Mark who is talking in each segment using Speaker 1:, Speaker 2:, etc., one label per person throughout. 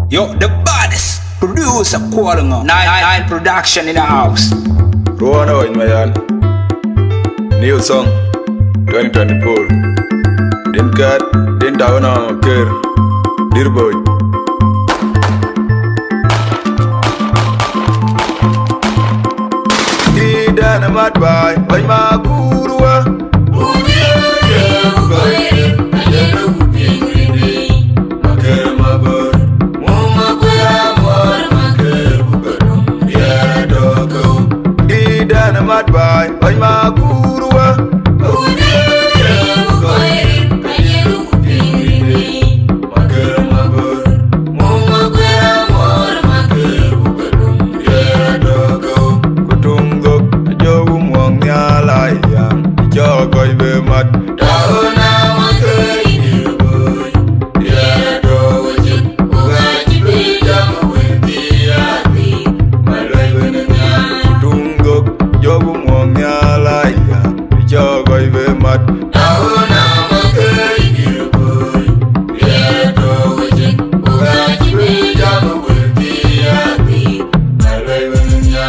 Speaker 1: Yo, the baddest producer calling on Nine Production in the house.
Speaker 2: Ruana in Mayan. New song 2024. Din kat, din tahu nama ker. Dirboy. Di dana mat bay, bay makurwa. Mat bay, bay makurwa. Kutunggok jowu muang nyala yang jogoy be mat. Tahuna makeri dirboy. Dia do wajib ugaji bijam wintiati malai benenya. Kutunggok jowu muang nyala yang jogoy be mat. Tahuna makeri dirboy. Dia do wajib ugaji bijam wintiati malai benenya.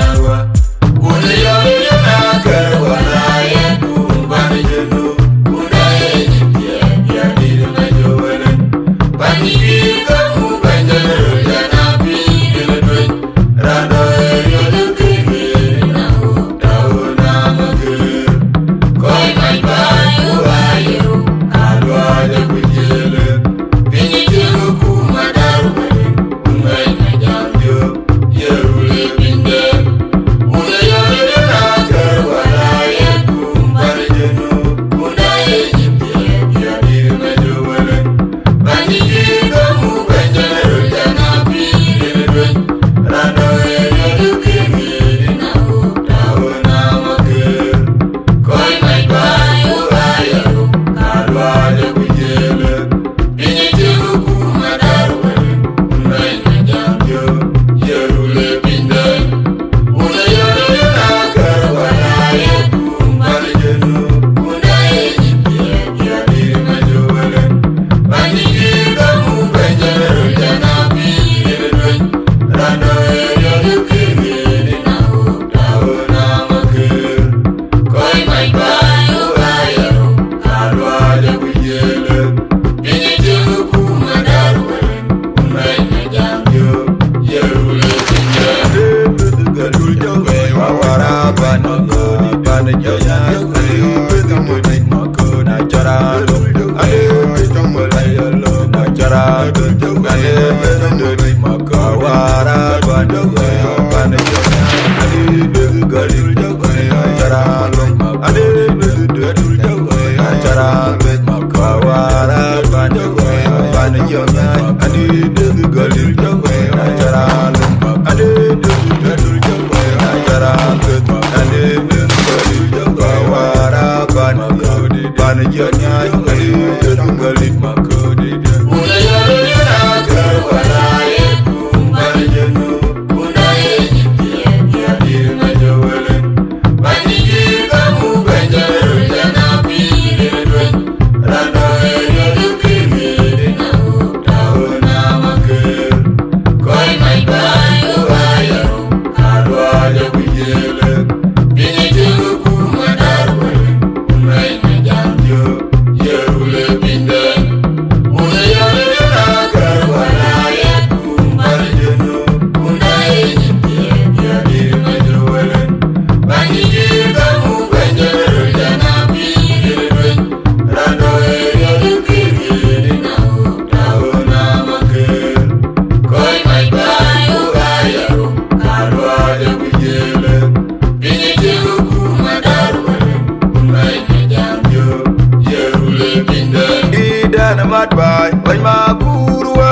Speaker 2: Mat bay, bay makurwa.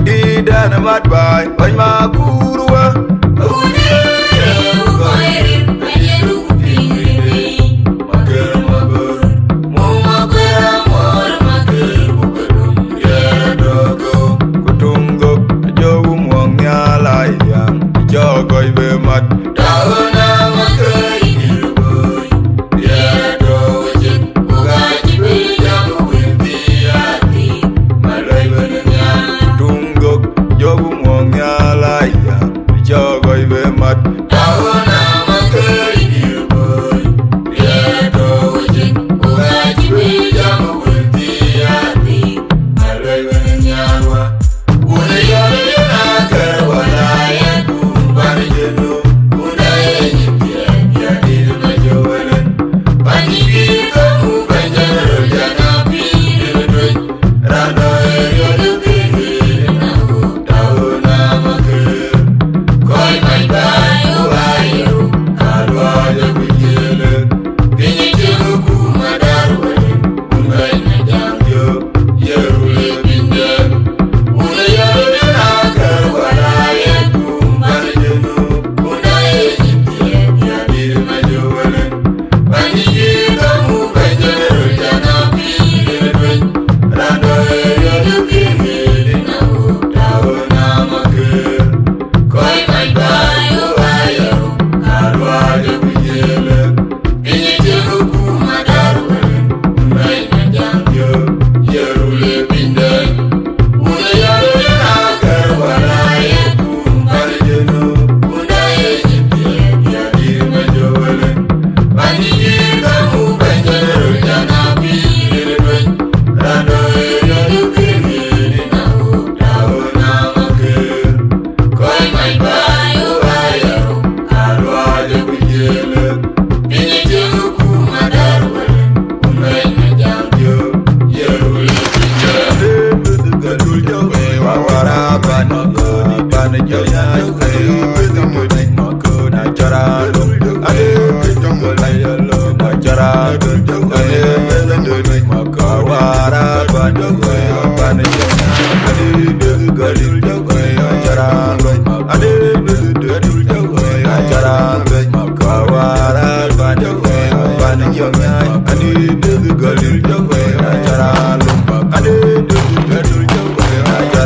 Speaker 2: Idana mat bay, bay makurwa. Kutunggok jowu muang nyala yang jogoy be mat.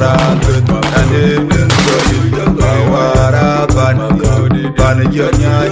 Speaker 2: Waraban Ane Waraban Ban Janyai